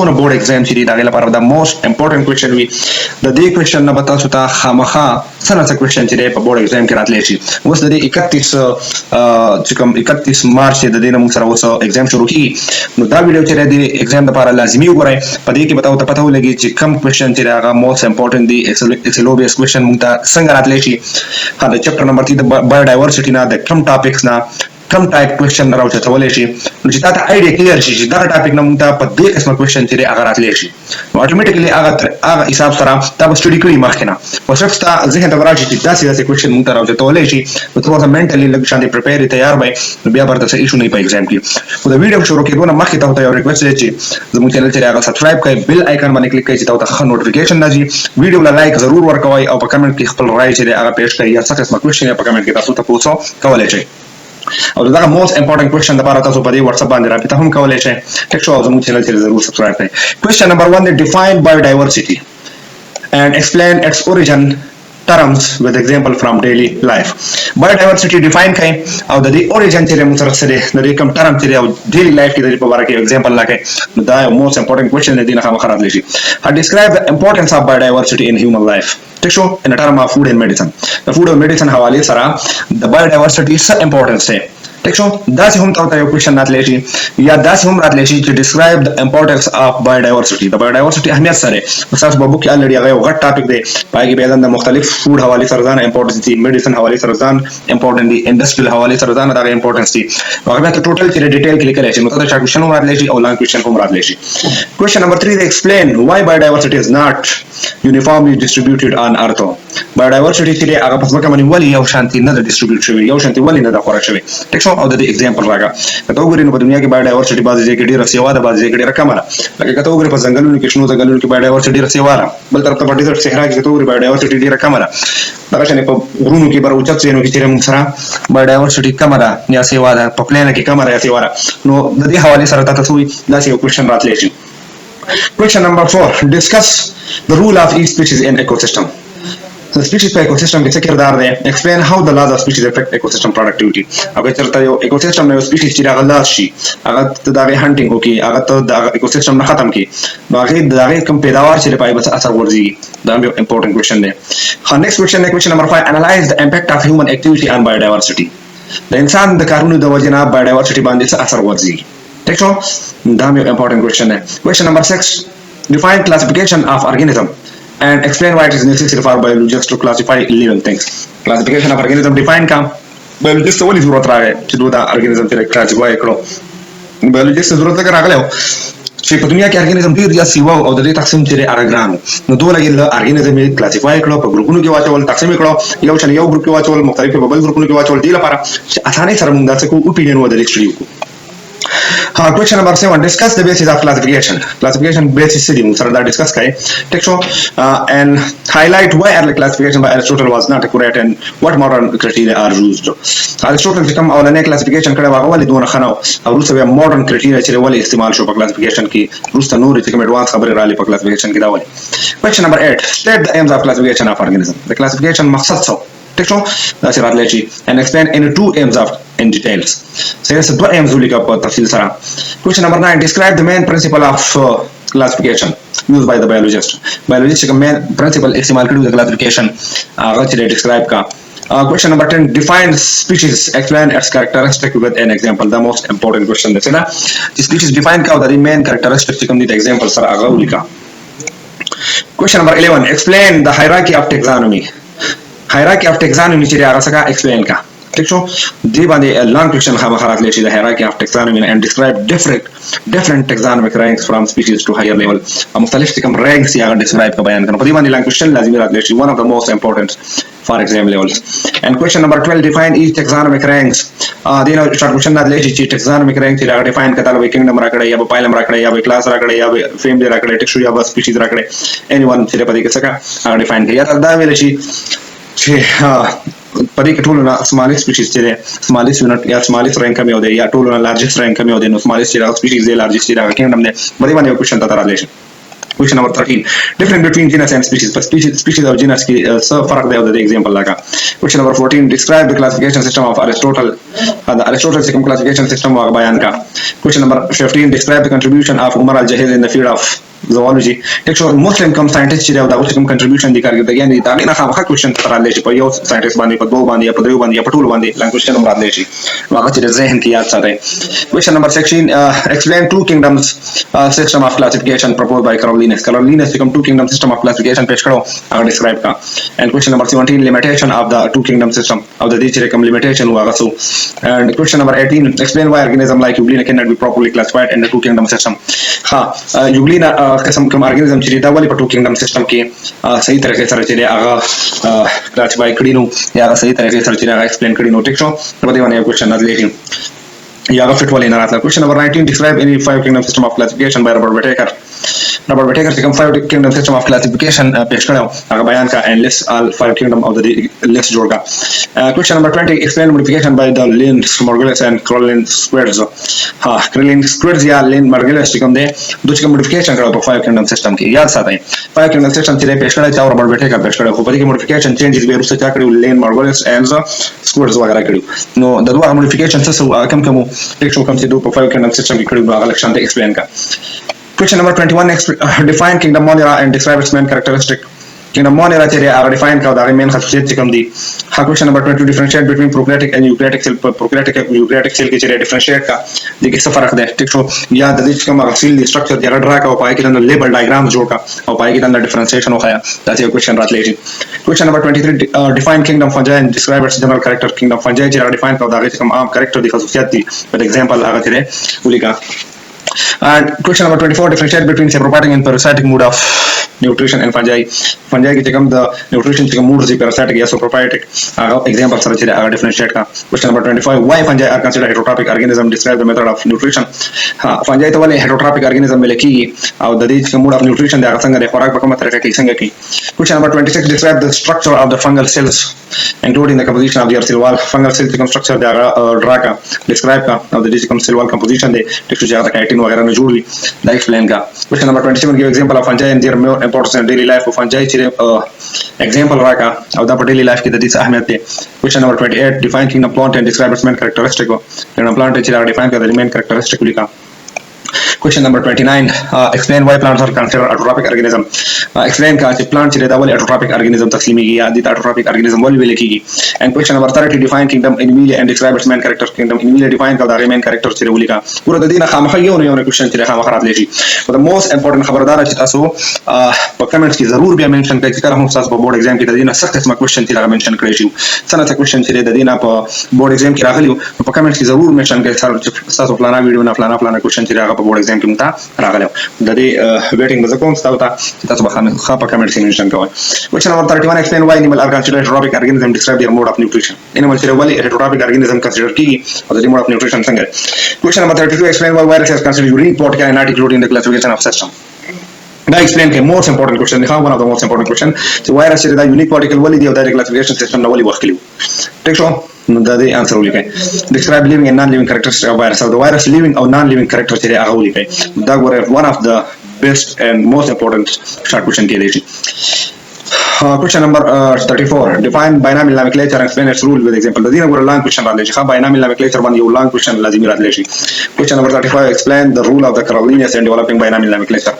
ټول بورډ ایگزام چې دا غي لپاره د موست امپورټنت کوېشن وي د دې کوېشن نه بتا سوتا خامخا څنګه کوېشن چې په بورډ ایگزام کې راتلی شي اوس د 31 چې کوم 31 مارچ د دې نه موږ سره اوس ایگزام شروع کیږي نو دا ویډیو چې د ایگزام لپاره لازمي وګورئ په دې کې بتاو ته پته ولګي چې کوم کوېشن چې هغه موست امپورټنت دی SLO بیس کوېشن موږ ته څنګه راتلی شي دا چپټر نمبر 3 د بایوډایورسټي نه د کوم ټاپکس نه کم ټایپ کوېشن راوچتولی شي نو چې تا ته آیډیا کلیر شي چې دا ټاپک نه موږ ته په دې قسمه کوېشن چې دی هغه راتلی شي نو اټومیټیکلی هغه حساب سره تا به سټډي کړي مخکې نه په صرف ستا ذهن ته به راشي چې داسې کوېشن موږ ته راوچتولی شي نو ته ورته منټلي لږ شانې پریپیر تیار وای نو بیا به درته څه ایشو نه وي په ایګزام کې خو د ویډیو شروع کېدو نه مخکې ته ورته یو ریکویسټ دی چې زموږ چینل چې دی هغه سبسکرایب کړئ بیل آیکن باندې کلیک کړئ چې تا ته ښه نوټیفیکیشن راځي ویډیو له لایک ضرور ورکوئ او په کمنټ کې خپل رایې چې دی هغه پیش کړئ یا څه قسمه کوېشن یې په کمنټ کې تاسو ته پوسټ کولی شئ او دا موست امپورټنت کوېشن لپاره تاسو په دې واتس اپ باندې رابطه هم کولای شئ ټیک شو او زموږ چینل ته ضرور سبسکرایب کړئ کوېشن نمبر 1 دی define biodiversity and explain its origin terms with example from daily life biodiversity define کړئ او د دې origin چې موږ سره سره د دې کوم term چې او daily life کې د په اړه کې example لکه نو دا یو موست امپورټنت کوېشن دی نه خامخا راتلی شي describe the importance of biodiversity in human life ٹھیک شو in a term of food and medicine the food and medicine حواله سره the biodiversity is importance ہے ٹھیک شو داسې هم تاسو یو کوېشن راتلی شي یا داسې هم راتلی شي چې describe the importance of biodiversity د biodiversity اهمیت سره تاسو په بوک کې الریډي هغه غټ ټاپک دی پای کې به د مختلف فود حواله سره ځان امپورټنس دي میډیسن حواله سره ځان امپورټنت دي انډستریل حواله سره ځان دا امپورټنس دي هغه به ټوټل چې ډیټیل کې لیکل شي نو تاسو شارټ کوېشن هم راتلی شي او لانګ کوېشن هم راتلی شي کوېشن نمبر 3 explain why biodiversity is not uniformly distributed on earth biodiversity چې هغه په ځمکه باندې ولې یو شانتي نه ډیسټریبیوټ شوی یو شانتي ولې نه د خورا شوی ټیک شو او د ایگزامپل راګه کته وګورئ نو په دنیا کې بایوډایورسټي بعضې ځای کې ډېره سیوا ده بعضې ځای کې ډېره کمه ده لکه کته وګورئ په ځنګلونو کې شنو ځنګلونو کې بایوډایورسټي ډېره سیوا ده بل طرف ته په ډیزرټ صحرا کې کته وګورئ بایوډایورسټي ډېره کمه ده دغه شانې په غرونو کې بر اوچت ځایونو کې چې موږ سره بایوډایورسټي کمه ده یا سیوا ده په پلینه کې کمه ده یا سیوا ده نو د دې حوالې سره تاسو داسې یو کوېشن راتلی شي کوېشن نمبر 4 discuss the role of each species in ecosystem the species په ecosystem کې څه کردار دی explain how the laws of species affect ecosystem productivity هغه چرته یو ecosystem نه یو species چې هغه لاس شي هغه ته د هانټینګ وکي هغه ته د ecosystem نه ختم کی هغه د هغه کوم پیداوار چې په بس اثر ورځي دا یو امپورټنت کوېشن دی next question number 5 analyze the impact of human activity on biodiversity د انسان د کارونو د وجې نه biodiversity باندې څه اثر ورځي ټیک شو دا یو امپورټنت کوېشن دی question number 6 define classification of organism and explain why it is necessary for biologists to classify living things classification of organism define کا biologist ولې ضرورت راغی چې دا organism ته classify کړو biologist ضرورت راغلی چې په دنیا کې organism ډېر زیات سیوا او د دې تقسیم چې هغه ګران نو دوه لګي organism یې classify کړو په ګروپونو کې واچول تقسیم کړو یو شان یو ګروپ کې واچول مختلف په بل ګروپونو کې واچول دی لپاره چې اسانه سره موږ دا څه کو opinion ودرې کړو question number 7 discuss the basis of classification basis study موږ سره دا ډیسکس کړئ ټیک شو and highlight why early classification by Aristotle was not accurate and what modern criteria are used Aristotle چې کوم اولنې classification کړی هغه ولې دونه ښه نه او وروسته بیا modern criteria چې ولې استعمال شو په classification کې وروسته نورې چې کوم advance خبرې راغلې په classification کې دا ولې question number 8 state the aims of classification of organism the classification مقصد څه ټیک شو دا چې راتلی شي and explain any two aims of in details سیاست دوه aims ولیکه په تفصیل سره question number 9 describe the main principle of classification used by the biologist کوم main principle استعمال کړي د classification هغه چې describe کا question number 10 define species explain its characteristic with an example the most important question this na species define کا د main characteristic کوم دي example سره هغه ولیکه question number 11 explain the hierarchy of taxonomy چې هغه څنګه explain کا ٹھیک شو دی باندې لانګ کوېشن خامخا راتلی شي د hierarchy of taxonomy and describe different taxonomic ranks from species to higher level مختلف کوم ranks یې هغه describe کا بیان کړو په دې باندې لانګ کوېشن لازمي راتلی شي one of the most important for exam levels and question number 12 define each taxonomic ranks دینو شارټ کوېشن راتلی شي چې taxonomic rank چې هغه define کړه به kingdom راکړی یا به phylum راکړی یا به class راکړی یا به family راکړی ټیک شو یا به species راکړی anyone چې په دې کې څه هغه define کړي یا دا ویل شي چې پدې کې ټولونه smallest species چې ده smallest unit یا smallest rank کم یو دی یا ټولونه largest rank کم یو دی نو smallest چې راغلی species دی largest چې راغلی kingdom دی باندې یو کوېشن ته راتلی شي Question number 13. Difference between genus and species. But species or genus की सब फर्क दे उधर example लगा. Question number 14. Describe the classification system of Aristotle. The Aristotle से classification system वाला बयान का. Question number 15. Describe the contribution of Umar al-Jahiz in the field of zoology. Textual Muslim come scientist चीज़ उधर उसके contribution दिखा के यानी ताकि ना खाम खा question तरह ले ची पर यो scientist बांधी पर दो बांधी या पर दो बांधी या पर टूल बांधी लाइन question number ले ची वाक़ चीज़ ज़हन की याद सारे. Question number 16. Explain two kingdoms system of classification proposed by Carolinus. Carolinus become two kingdom system of classification पेश करो अगर describe का. And question number 17. Limitation of the two kingdom system of the दीजिए कम limitation हुआ गसु. And question number 18. Explain why organism like Euglena cannot be properly classified in the two kingdom system. हाँ Euglena किस्म कम organism चीज़ दावली पर two kingdom system के सही तरीके से चीज़ आगा classify करी नो या सही तरीके से चीज़ आगा explain करी नो ठीक शो. बता वाने question ना लेकिन यागा fit वाले ना रहता. Question number 19. Describe any five kingdom system of classification by Robert Whittaker. Robert Whittaker से कम five kingdom system of classification पेश करो आगे बयान का and list all five kingdom of the list जोड़गा. Question number 20. Explain modification by the Linus Margulis and Caroline Squares. हाँ Caroline Squares या Lin Margulis से कम दे दो चीज़ modification करो पर five kingdom system की याद साथ हैं. Five kingdom system चीज़ पेश करो चाहे Robert Whittaker पेश करो ऊपर की modification changes भी उससे क्या करो Lin Margulis and Squares वगैरह करो. No दो modification से कम कम एक शो कम से दो पर five kingdom system की करो आगे लक्षण दे explain का. Question number 21. Define kingdom monera and describe its main characteristic. Kingdom monera चेरे आगे define का उदाहरण main खासियत चिकम दी. हाँ question number 22. Differentiate between prokaryotic and eukaryotic cell. Prokaryotic cell के चेरे differentiate का देखिए सब फर्क दे ठीक शो या दलील चिकम आगे cell structure जगह ड्रा का उपाय के अंदर label diagrams जोड़ का उपाय के अंदर differentiation होगा या ताकि question रात ले जी. Question number 23. Define kingdom fungi and describe its general character. Kingdom fungi चेरे define का उदाहरण चिकम आम character दिखा खासियत दी. For example आगे चेरे उली का. And question number 24. Differentiate between sapropatic and parasitic mode of nutrition and fungi. Fungi की जगह the nutrition जगह mood से parasitic या sapropatic example सर चीज़ आगे differentiate का. Question number 25. Why fungi are considered heterotrophic organism? Describe the method of nutrition. हाँ fungi तो वाले heterotrophic organism में लेकी और दलील जगह mode of nutrition दे आगे संग दे खुराक बकम तरह की संग की. Question number 26. Describe the structure of the fungal cells including the composition of their cell wall. Fungal cell जगह structure दे आगे ड्रा का describe का और दलील जगह cell wall composition दे टेक्स्ट जगह का वगैरह ने जोड़ ली दा एक्सप्लेन का. Question number 27. Give example of fungi and their importance in daily life. Fungi cheese example रहा का और दा पर daily life की दलील अहमियत है. Question number 28. Define kingdom plant and describe its main characteristic. Kingdom plant cheese define का main characteristic लिखा. Question number 29. Explain why plants are considered autotrophic organism. Explain का plant चीज़ दावली autotrophic organism तस्लीमी की या दी autotrophic organism वाली भी लिखी. And question number 30. Define kingdom animalia and describe its main character. Kingdom animalia define का उदाहरण main character चीज़ बोली का. पूरा दीना खाम खायों ने question चीज़ खाम खराब Leshi. But the most important खबरदार चीज़ असो comments की ज़रूर भी mention करें जिसका हम सास board exam की दीना सख्त इसमें question चीज़ mention करें शी. सना से question चीज़ दीना board exam की राखलियो तो comments की ज़रूर mention करें सास फलाना video ना फलाना question चीज़ आगा board exam की मुता रागले दे waiting बज़कों स्तावता तास बखान खापा comment से mention करें. Question number 31. Explain why animal are considered heterotrophic organism. Describe their mode of nutrition. Animal चीज़ वाली heterotrophic organism considered की और their mode of nutrition संगे. Question number 32. Explain why viruses are considered unique particle and not included in the classification of system. Now explain के most important question दिखा one of the most important question. So virus चीज़ दा unique particle वाली दी और direct classification system ना वाली वक्त लियो. ठीक show the answer will be describe living and non-living characteristics of virus. So the virus living or non-living characteristics are all that were one of the best and most important short question के लिए. Question number 34. Define binomial nomenclature and explain its rule with example. The वो long question रात लेशी. हाँ binomial nomenclature बन ये long question लाजिमी रात Leshi. Question number 35. Explain the rule of the Carolinus in developing binomial nomenclature.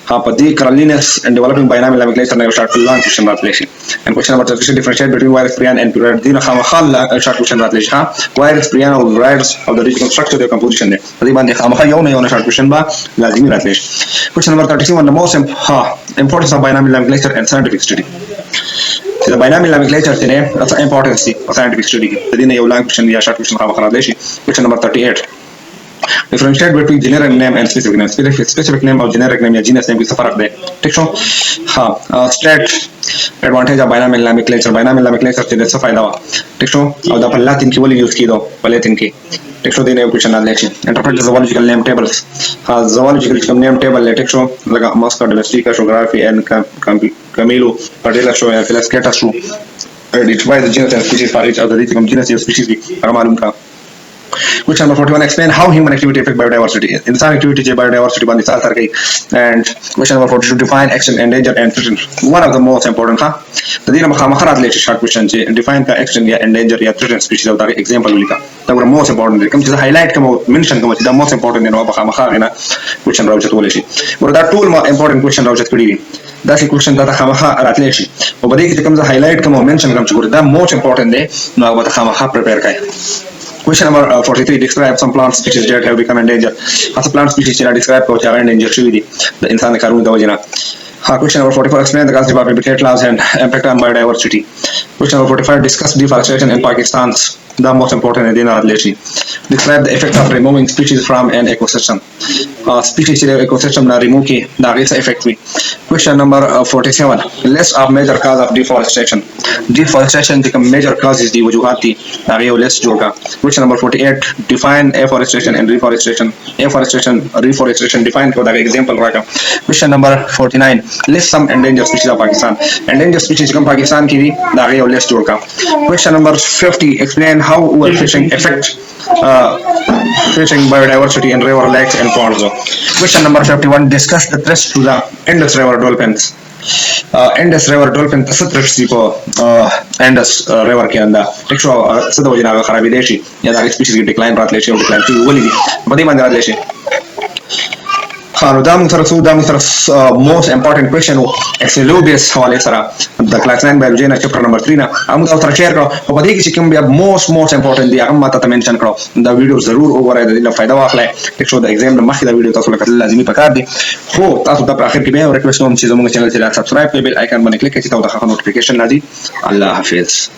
हाँ पति Carolinus in developing binomial nomenclature ने start long question रात Leshi. And question number 36. Differentiate between virus prion and purine. दीना खाम खाल short question रात लेशी. हाँ virus prion और virus of the regional structure their composition ने. तभी बांधे खाम खाल यों ने यों short question बा लाजिमी रात Leshi. Question number 37. The most importance of binomial nomenclature and scientific study. The binomial nomenclature today that's the importance of scientific study. The dina long question या short question खाम खराब Leshi. Question number 38. Differentiate between generic name and specific name. Specific name और generic name या genus name की फर्क दे. ठीक show. हाँ state advantage of binomial nomenclature. Binomial nomenclature चीज़ से फायदा हुआ. ठीक शो. और दापन लातिन की वाली use की दो. लातिन की. ठीक शो देने question ना Leshi. Interpret the zoological name tables. हाँ zoological name table ले ठीक शो. लगा Moscow domestica geography and Camilo Pardella show या Philascata show. Identify the genus and species for each other. देखिए हम genus या species भी अगर मालूम था. Question number 41, explain how human activity affect biodiversity. इंसान activity जे biodiversity बांधी साल कर गई. And question number 42, define action, endangered and threatened. One of the most important था. तो दिन में खामखरात ले short question जे define का action या endangered या threatened species होता है example लिखा. तो वो most important है. कम चीज़ highlight कम mention कम चीज़ most important है ना वो खामखरात है ना question राउचत बोले शी. वो दा tool में important question राउचत करी. That's the question that खामखरात ले शी. वो बड़ी की कम highlight कम mention कम चुकर दा most important है ना वो खामखरात prepare का है. Question number 43, describe some plant species that have become endangered. As a plant species that describe how they are endangered the insan karun da wajina. Question number 44, explain the concept of habitat loss and impact on biodiversity. Question number 45, discuss deforestation in Pakistan's the most important in the describe the effect of removing species from an ecosystem. Species ecosystem na remove ki da effect we. Question number 47, list of major cause of deforestation. Deforestation become major causes the wujuhati da list jorga. Question number 48, define afforestation and reforestation. Reforestation define ko da example raga. Question number 49, list some endangered species of Pakistan. Endangered species come Pakistan ki da list jorga. Question number 50, explain how overfishing affect fishing biodiversity in river, lakes and ponds. Question number 51, discuss the threats to the Indus River dolphins. Indus River dolphin threats को Indus River के अंदर एक सौ सदा वजह नागा खराबी देशी या नागा species की decline रात लेशी और decline की वली दी बड़ी मांग रात लेशी. हाँ दाम थर most important question वो SLO based हवाले सरा the class 9 biology ना chapter number 3 ना हम तो थर share करो और बड़ी किसी कम भी most important दिया हम माता तो mention करो the video जरूर over है दिल फायदा वाखला है एक शो the exam में मखी the video तासुल करले लाज़मी पकार दी हो तासुल दा आखिर की मैं और request को हम चीज़ों में channel से subscribe पे bell icon बने click किसी ताऊ दा खाना notification लाजी. अल्लाह हाफिज़.